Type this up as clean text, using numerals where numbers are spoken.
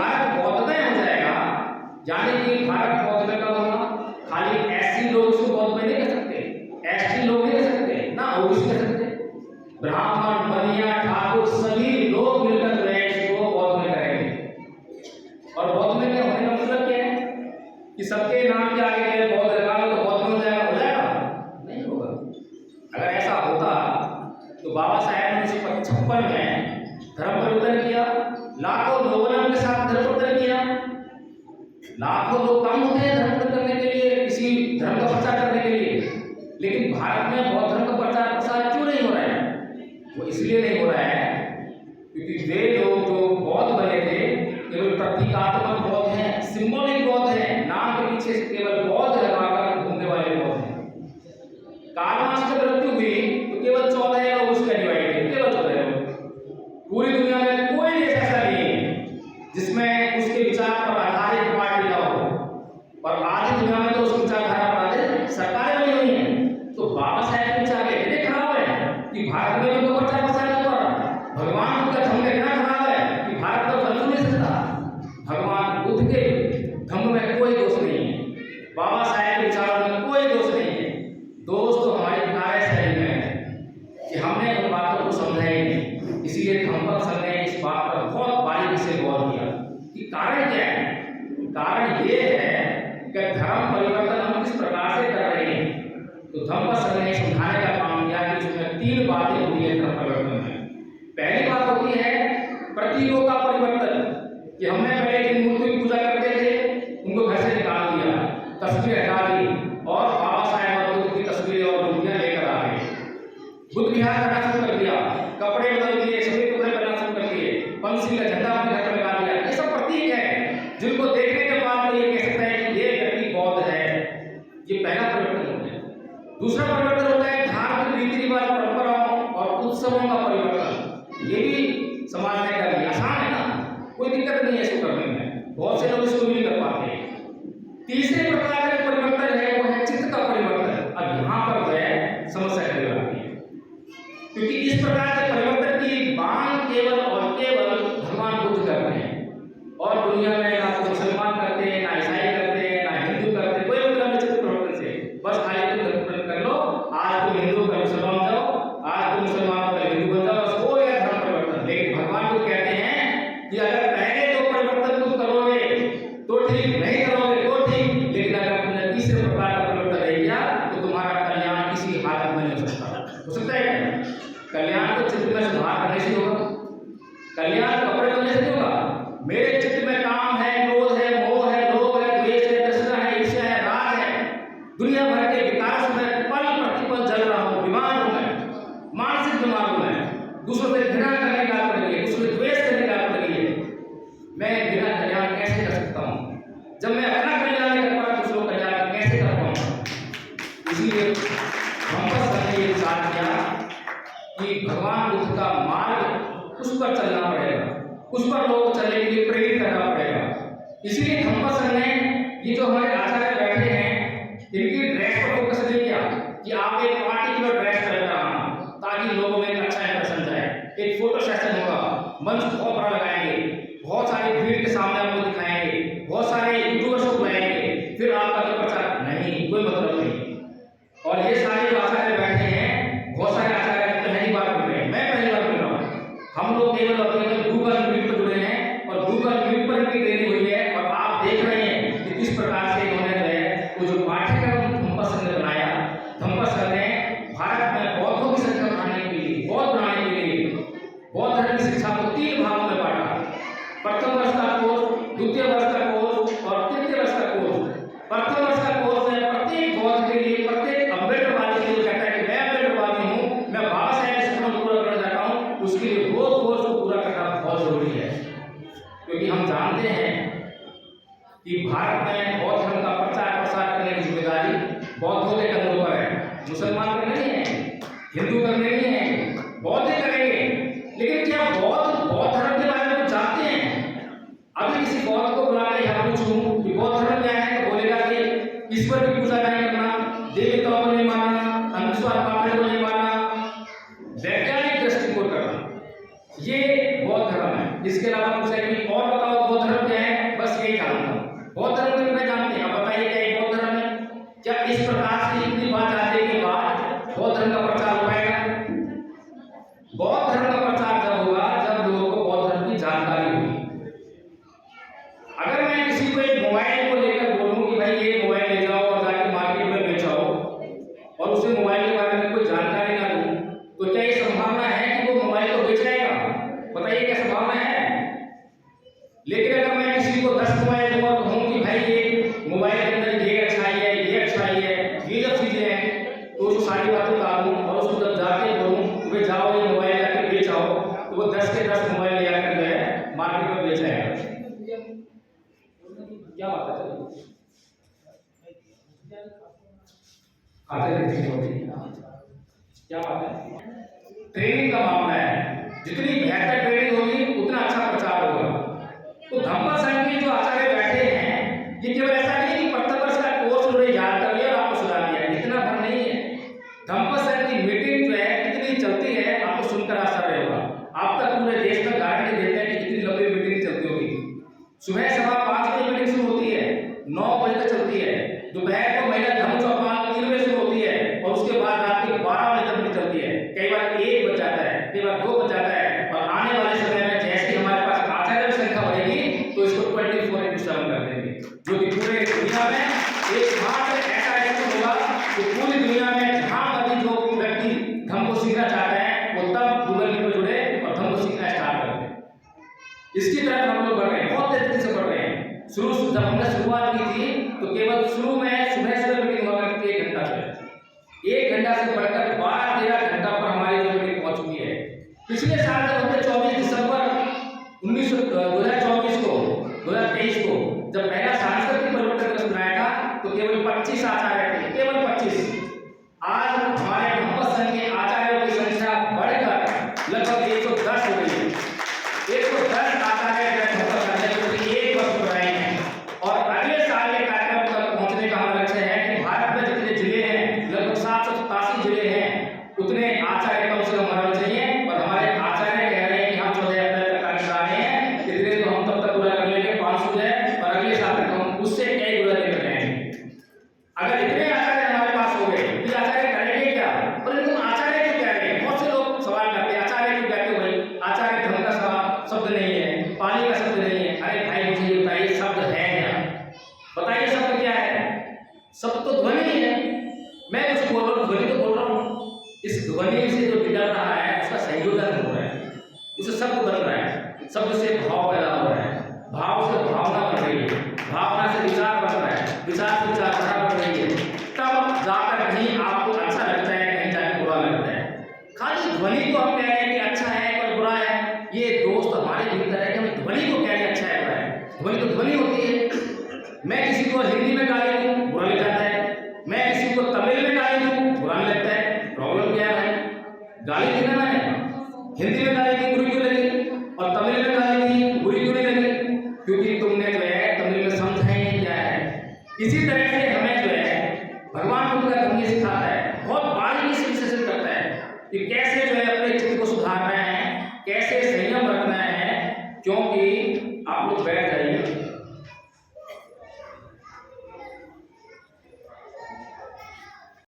भारत बौद्धमय हो जाएगा, यानी कि भारत बौद्धमय का होगा, खाली एससी लोग उसको बौद्धमय नहीं कह सकते, एसटी लोग नहीं कह सकते ना, ओबीसी कह सकते, ब्राह्मण बनिया ठाकुर सभी लोग मिलकर जो है इसको बौद्धमय करेंगे। और बौद्धमय के होने का मतलब क्या है कि सबके नाम के आगे बौद्ध लगा लो तो बौद्धमय हो जाएगा? नहीं होगा। अगर ऐसा होता तो बाबा साहेब ने 1956 में धर्म परिवर्तन किया, लाखों लोगों ने उनके साथ धर्म परिवर्तन किया। लाखों लोग कम होते हैं धर्म परिवर्तन करने के लिए, किसी धर्म का प्रचार करने के लिए, लेकिन भारत में बौद्ध धर्म का प्रचार प्रसार क्यों नहीं हो रहा है? वो इसलिए नहीं हो रहा है क्योंकि वे लोग जो बौद्ध बने थे केवल प्रतीकात्मक बौद्ध हैं, सिंबॉलिक बौद्ध हैं, नाम के पीछे केवल बौद्ध लगाकर घूमने वाले बौद्ध हैं। कार्ल मार्क्स की मृत्यु हुई तो केवल 14 लोग उसका डिवाइड थे, केवल 14 लोग। पूरी दुनिया में कोई देश ऐसा नहीं है जिसमें उसके विचार पर आधारित पार्टी ना हो, और आधी दुनिया में तो उस विचारधारा पर आधारित सरकारें बनी हुई हैं। तो बाबा साहेब के विचार इतने खराब है कि भारत में उनको प्रचार प्रसार नहीं हो रहा। भगवान बुद्ध का धम्म इतना खराब है कि भारत को बदल नहीं सकता। भगवान बुद्ध के धम्म में कोई दोष नहीं है, बाबा साहेब के विचारों में कोई दोष नहीं है। दोष तो हमारी कार्यशैली में है कि हमने उन बातों को समझा ही नहीं। इसीलिए धम्मपद सर ने इस बात पर बहुत बारीकी से गौर किया कि कारण क्या है। कारण ये है कि धर्म परिवर्तन हम किस प्रकार से कर रहे हैं। तो धम्मपद सर ने समझाने का काम किया कि उसमें 3 बातें होती है धर्म परिवर्तन में। पहली बात होती है प्रतीकों का परिवर्तन, कि हमने पहले जिन मूर्ति की पूजा करते थे उनको घर से निकाल दिया, तस्वीर हटा दी और बाबा साहेब और बुद्ध की तस्वीरें और मूर्तियां लेकर आ गए। बुद्ध विहार करना शुरू कर दिया, कपड़े बदल दिए, सफेद कपड़े पहनना शुरू कर दिए, पंछी का झंडा अपने घर पर लगा दिया। ये सब प्रतीक है जिनको देखने के बाद तो ये कह सकता है कि ये व्यक्ति बौद्ध है। ये पहला परिवर्तन होता है। दूसरा परिवर्तन होता है धार्मिक रीति रिवाज, परंपराओं और उत्सवों का परिवर्तन। ये भी समाज में करना आसान है ना, कोई दिक्कत नहीं है इसको करने में, बहुत से लोग इसको नहीं कर पाते। तीसरे प्रकार का परिवर्तन है वो है चित्त का परिवर्तन। अब यहाँ पर जो है समस्या खड़ी होती है, क्योंकि इस प्रकार के परिवर्तन की मांग केवल और केवल भगवान बुद्ध करते हैं, और दुनिया में ना तो मुसलमान करते हैं, ना ईसाई करते हैं, ना हिंदू करते हैं। कोई मतलब नहीं चित्त परिवर्तन से, बस खाली तुम धर्म परिवर्तन कर लो, आज तुम हिंदू का मुसलमान हो जाओ, आज तुम मुसलमान का हिंदू बन जाओ, बस हो गया धर्म परिवर्तन। लेकिन भगवान बुद्ध कहते हैं कि अगर पहले तो परिवर्तन तुम करोगे तो ठीक, नहीं करोगे तो ठीक, लेकिन अगर तुमने तीसरे प्रकार का परिवर्तन नहीं किया तो तुम्हारा कल्याण किसी हालत में नहीं हो सकता। हो सकता है क्या? कल्याण तो चित्त में सुधार करने से होगा, कल्याण कपड़े बनने से नहीं होगा। मेरे चित्त में काम है, क्रोध है, मोह है, लोभ है, द्वेष है, तृष्णा है, ईर्ष्या है, राग है, दुनिया भर के विकास में पल प्रतिपल जल रहा हूँ, बीमार हूँ मैं, मानसिक बीमार हूँ मैं, दूसरों से घृणा करने का पड़ गई है, दूसरों से द्वेष करने का पड़ गई है। मैं बिना कल्याण कैसे कर सकता हूँ? जब मैं अपना कल्याण नहीं कर पा दूसरों का कल्याण कैसे कर पाऊंगा? इसीलिए धम्मपद सर ने ये विचार किया कि भगवान बुद्ध का मार्ग उस पर चलना पड़ेगा, उस पर लोगों को चलने के लिए प्रेरित करना पड़ेगा। इसीलिए धम्मपद सर ने ये जो हमारे आचार्य बैठे हैं इनकी ड्रेस पर फोकस नहीं किया कि आप एक पार्टिकुलर ड्रेस पहन रहा ताकि लोगों में एक अच्छा इंप्रेशन जाए। एक फोटो सेशन होगा, मंच बहुत बड़ा लगाएंगे, बहुत सारी भीड़ के सामने आपको दिखाएंगे, बहुत सारे यूट्यूबर्स को बुलाएंगे, फिर आपका जो प्रचार नहीं, कोई मतलब नहीं। और ये सारे जो आचार्य बैठे हैं, बहुत सारे आचार्य पहली बार मिल रहे हैं, मैं पहली बार मिल रहा हूँ। हम लोग केवल अपने गूगल मीट पर जुड़े हैं और गूगल मीट पर भी ट्रेनिंग हुई है, और आप देख रहे हैं कि किस प्रकार से इन्होंने जो है वो जो पाठ्यक्रम धम्मपद सर ने बनाया। धम्मपद सर ने भारत में बौद्धों की संख्या बढ़ाने के लिए, बौद्ध बनाने के लिए बौद्ध धर्म की शिक्षा को 3 भागों में बांटा। प्रथम वर्ष का कोर्स, द्वितीय वर्ष का कोर्स और तृतीय वर्ष का कोर्स। प्रथम वर्ष का कोर्स है प्रत्येक बौद्ध के लिए, प्रत्येक अम्बेडकरवादी के लिए कहता है कि मैं अम्बेडकरवादी हूँ, मैं बाबा साहेब के सपनों को पूरा करना चाहता हूँ, उसके लिए वो कोर्स को पूरा करना बहुत जरूरी है। क्योंकि हम जानते हैं कि भारत में बौद्ध धर्म का प्रचार प्रसार करने की जिम्मेदारी बौद्धों के कंधों पर है। मुसलमान करने नहीं है, हिंदू करने नहीं है, बौद्ध करेंगे। लेकिन क्या बौद्ध धर्म के बारे में कुछ जानते हैं? अभी किसी बौद्ध को बुला के यहाँ पूछूं कि बौद्ध धर्म क्या है, तो बोलेगा कि ईश्वर की पूजा नहीं करना, देवताओं को नहीं मानना, अंधविश्वास पापड़ को नहीं मानना, वैज्ञानिक दृष्टिकोण करना, ये बौद्ध धर्म है। इसके अलावा पूछे कि और बताओ बौद्ध धर्म क्या है, जानता हूँ। बौद्ध धर्म के मैं जानते हैं, अब बताइए क्या ये बौद्ध धर्म है? क्या इस प्रकार से इतनी बात जानने के बाद बौद्ध धर्म का प्रचार हो पाएगा? बौद्ध धर्म का प्रचार जब होगा जब लोगों को बौद्ध धर्म की जानकारी होगी। अगर मैं किसी को एक मोबाइल को लेकर बोलूं कि भाई ये मोबाइल ले जाओ और जाके मार्केट में बेचो और उसे मोबाइल के बारे में कोई जानकारी ना दूं, तो क्या ये संभावना है कि वो मोबाइल को बेच जाएगा? बताइए क्या संभावना है? लेकिन अगर मैं किसी को 10 मोबाइल दूं और कहूं कि भाई ये मोबाइल के अंदर ये अच्छाई है, ये अच्छाई है, ये जब चीजें हैं, तो उस सारी बातें बता दूं और उसको जब जाके बोलूं कि जाओ ये मोबाइल जाके बेच आओ, तो वो 10 के 10 मोबाइल ले आकर जो है मार्केट में बेच जाएगा। क्या बात है? क्या बात है? ट्रेनिंग का मामला है, जितनी बेहतर ट्रेनिंग होगी उतना अच्छा प्रचार होगा। तो धम्म संघ के जो आचार्य बैठे हैं, ये केवल ऐसा नहीं कि प्रत्यवर्ष का कोर्स उन्होंने याद कर लिया और आपको सुना दिया, इतना भर नहीं है। धम्म संघ की मीटिंग जो है कितनी चलती है आपको सुनकर आश्चर्य होगा। आप तक पूरे देश में गारंटी देते हैं कि कितनी लंबी मीटिंग चलती होगी। सुबह 5:15 बजे मीटिंग शुरू होती है, 9 बजे तक चलती है। दोपहर को महिला धम्म चौपाल 3 बजे शुरू होती है और उसके बाद रात के 12 बजे तक मीटिंग चलती है। कई बार 1 बज जाता है, कई बार 2 बज जाता है। और आने वाले समय में जैसे हमारे पास आचार्य की संख्या बढ़ेगी तो इसको 24/7 कर देंगे, जो कि पूरे दुनिया में एकमात्र ऐसा इंस्टीट्यूट होगा कि पूरी दुनिया में जहां कभी जो व्यक्ति धम्म को सीखना चाहता है वो तब गूगल मीट में जुड़े और धम्म को सीखना स्टार्ट कर दें। इसकी तरफ हम लोग बढ़ रहे हैं, बहुत तेजी से बढ़ रहे हैं। जब हमने शुरुआत की थी तो केवल शुरू में सुबह मीटिंग हुआ करती 1 घंटा से, 1 घंटा से बढ़कर 12-13 घंटा पर हमारी जो मीटिंग पहुंच चुकी है। पिछले साल जब हमने 24 दिसंबर 2024 को 2023 को जब पहला सांस्कृतिक परिवर्तन दिवस मनाया था तो केवल 25 आचार्य थे, केवल 25। आज हमारे धम्म संघ के आचार्यों की संख्या बढ़कर लगभग 110 हो गई है। 110 आचार्य एक वर्ष बढ़ाए हैं और अगले साल के कार्यक्रम तक पहुंचने का हमारा लक्ष्य है कि भारत में जितने जिले हैं, लगभग 787 जिले हैं, उतने आचार्य कम से कम होना चाहिए। और हमारे आचार्य कह रहे हैं कि हम 14 अप्रैल तक कार्य करा रहे हैं, इतने तो हम तब तक पूरा कर लेंगे, 500 है और अगले साल तक हम उससे कई गुना लेकर जाएंगे। अगर इतने आचार्य हमारे पास हो गए तो आचार्य करेंगे क्या? पर तुम आचार्य क्यों कह रहे हैं? बहुत से लोग सवाल करते हैं आचार्य क्यों कहते हो? भाई आचार्य धर्म का शब्द नहीं है, पानी का शब्द नहीं है। अरे भाई मुझे ये बताइए शब्द है क्या? बताइए शब्द क्या है? शब्द तो ध्वनि है। मैं कुछ बोल रहा हूँ, ध्वनि तो बोल रहा हूँ। इस ध्वनि से जो निकल रहा है उसका संयोजन हो रहा है, उससे शब्द बन रहा है, शब्द से भाव पैदा हो रहा है, भाव से भावना बन रही है, भावना से विचार बन रहा है, विचार से विचारधारा बन रही है। तब जाकर कहीं आपको अच्छा लगता है, कहीं जाकर बुरा लगता है। खाली ध्वनि को हम कह रहे हैं कि अच्छा है और बुरा है, ये दोस्त हमारे भीतर है कि हम ध्वनि को कह रहे हैं अच्छा है बुरा है। ध्वनि तो ध्वनि होती है। मैं किसी को हिंदी में गाली दूं बुरा लग जाता है, मैं किसी को तमिल में गाली दूं बुरा नहीं लगता है। प्रॉब्लम क्या है भाई? गाली दी ना मैंने, हिंदी में गाली दी बुरी क्यों लगी और तमिल में गाली दी बुरी क्यों नहीं लगी? क्योंकि तुमने जो है तमिल में समझा ही नहीं क्या है। इसी तरह से हमें जो है भगवान बुद्ध का धर्म ये सिखाता है, बहुत बारीकी से विश्लेषण करता है कि कैसे जो है अपने चित्त को सुधारना है, कैसे संयम रखना है। क्योंकि आप लोग बैठ जाइए